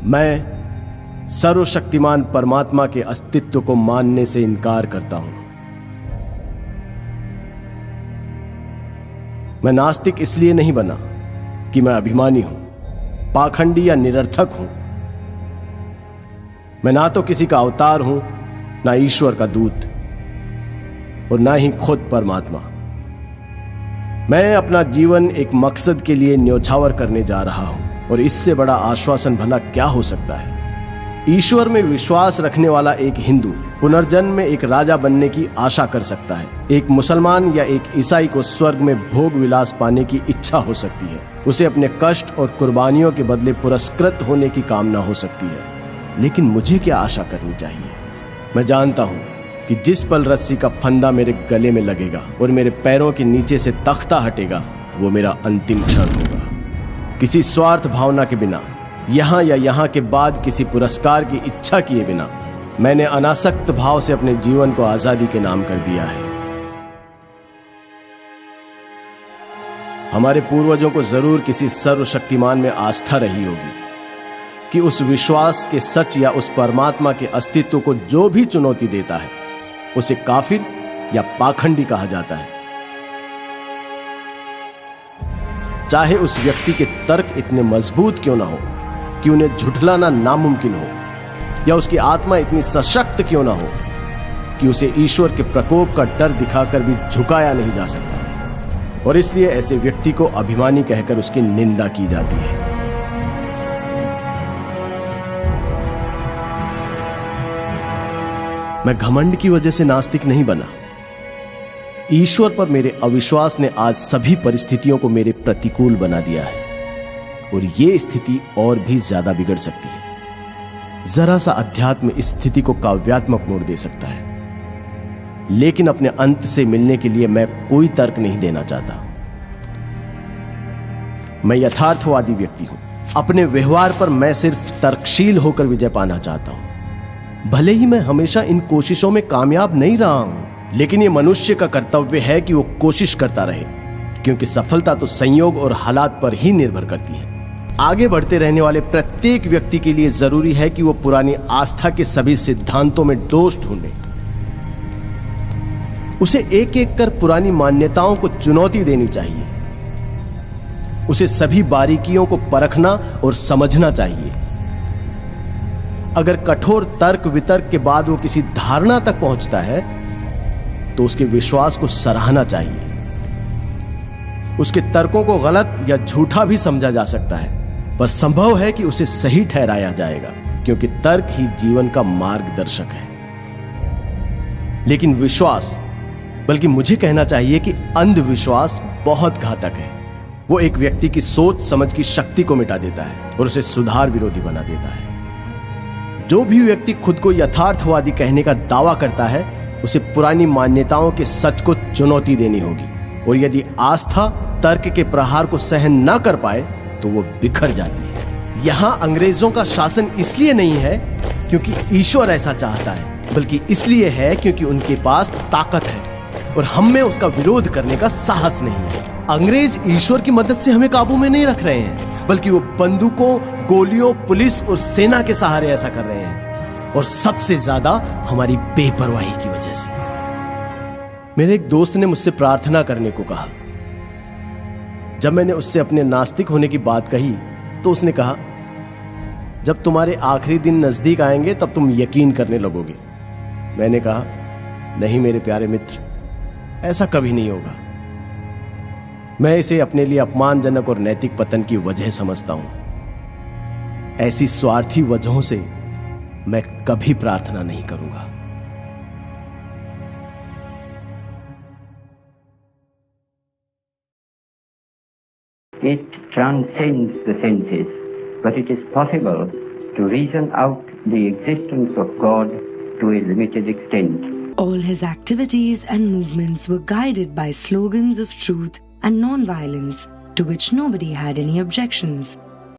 मैं सर्वशक्तिमान परमात्मा के अस्तित्व को मानने से इनकार करता हूं। मैं नास्तिक इसलिए नहीं बना कि मैं अभिमानी हूं, पाखंडी या निरर्थक हूं। मैं ना तो किसी का अवतार हूं, ना ईश्वर का दूत, और ना ही खुद परमात्मा। मैं अपना जीवन एक मकसद के लिए न्योछावर करने जा रहा हूं, और इससे बड़ा आश्वासन भला क्या हो सकता है। ईश्वर में विश्वास रखने वाला एक हिंदू पुनर्जन्म में एक राजा बनने की आशा कर सकता है। एक मुसलमान या एक ईसाई को स्वर्ग में भोग विलास पाने की इच्छा हो सकती है। उसे अपने कष्ट और कुर्बानियों के बदले पुरस्कृत होने की कामना हो सकती है। लेकिन मुझे क्या आशा करनी चाहिए? मैं जानता हूं कि जिस पल रस्सी का फंदा मेरे गले में लगेगा और मेरे पैरों के नीचे से तख्ता हटेगा, वो मेरा अंतिम क्षण होगा। किसी स्वार्थ भावना के बिना, यहां या यहां के बाद किसी पुरस्कार की इच्छा किए बिना, मैंने अनासक्त भाव से अपने जीवन को आजादी के नाम कर दिया है। हमारे पूर्वजों को जरूर किसी सर्वशक्तिमान में आस्था रही होगी कि उस विश्वास के सच या उस परमात्मा के अस्तित्व को जो भी चुनौती देता है, उसे काफिर या पाखंडी कहा जाता है। चाहे उस व्यक्ति के तर्क इतने मजबूत क्यों ना हो कि उन्हें झुठलाना नामुमकिन हो, या उसकी आत्मा इतनी सशक्त क्यों ना हो कि उसे ईश्वर के प्रकोप का डर दिखाकर भी झुकाया नहीं जा सकता, और इसलिए ऐसे व्यक्ति को अभिमानी कहकर उसकी निंदा की जाती है। मैं घमंड की वजह से नास्तिक नहीं बना। ईश्वर पर मेरे अविश्वास ने आज सभी परिस्थितियों को मेरे प्रतिकूल बना दिया है, और ये स्थिति और भी ज्यादा बिगड़ सकती है। जरा सा अध्यात्म इस स्थिति को काव्यात्मक मोड़ दे सकता है, लेकिन अपने अंत से मिलने के लिए मैं कोई तर्क नहीं देना चाहता। मैं यथार्थवादी व्यक्ति हूं। अपने व्यवहार पर मैं सिर्फ तर्कशील होकर विजय पाना चाहता हूं। भले ही मैं हमेशा इन कोशिशों में कामयाब नहीं रहा हूं, लेकिन यह मनुष्य का कर्तव्य है कि वो कोशिश करता रहे, क्योंकि सफलता तो संयोग और हालात पर ही निर्भर करती है। आगे बढ़ते रहने वाले प्रत्येक व्यक्ति के लिए जरूरी है कि वो पुरानी आस्था के सभी सिद्धांतों में दोष ढूंढे। उसे एक एक कर पुरानी मान्यताओं को चुनौती देनी चाहिए। उसे सभी बारीकियों को परखना और समझना चाहिए। अगर कठोर तर्क वितर्क के बाद वो किसी धारणा तक पहुंचता है, तो उसके विश्वास को सराहना चाहिए। उसके तर्कों को गलत या झूठा भी समझा जा सकता है, पर संभव है कि उसे सही ठहराया जाएगा, क्योंकि तर्क ही जीवन का मार्गदर्शक है। लेकिन विश्वास, बल्कि मुझे कहना चाहिए कि अंधविश्वास बहुत घातक है। वो एक व्यक्ति की सोच समझ की शक्ति को मिटा देता है और उसे सुधार विरोधी बना देता है। जो भी व्यक्ति खुद को यथार्थवादी कहने का दावा करता है, उसे पुरानी मान्यताओं के सच को चुनौती देनी होगी, और यदि आस्था तर्क के प्रहार को सहन न कर पाए तो वो बिखर जाती है। यहां अंग्रेजों का शासन इसलिए नहीं है क्योंकि ईश्वर ऐसा चाहता है, बल्कि इसलिए है क्योंकि उनके पास ताकत है और हम में उसका विरोध करने का साहस नहीं है। अंग्रेज ईश्वर की मदद से हमें काबू में नहीं रख रहे हैं, बल्कि वो बंदूकों, गोलियों, पुलिस और सेना के सहारे ऐसा कर रहे हैं, और सबसे ज्यादा हमारी बेपरवाही की वजह से। मेरे एक दोस्त ने मुझसे प्रार्थना करने को कहा। जब मैंने उससे अपने नास्तिक होने की बात कही, तो उसने कहा, जब तुम्हारे आखिरी दिन नजदीक आएंगे तब तुम यकीन करने लगोगे। मैंने कहा, नहीं मेरे प्यारे मित्र, ऐसा कभी नहीं होगा। मैं इसे अपने लिए अपमानजनक और नैतिक पतन की वजह समझता हूं। ऐसी स्वार्थी वजहों से मैं कभी प्रार्थना नहीं करूंगा। It transcends the senses, but it is possible to reason out the existence of God to a limited extent. All his activities and movements were guided by slogans of truth and non-violence, to which nobody had any objections.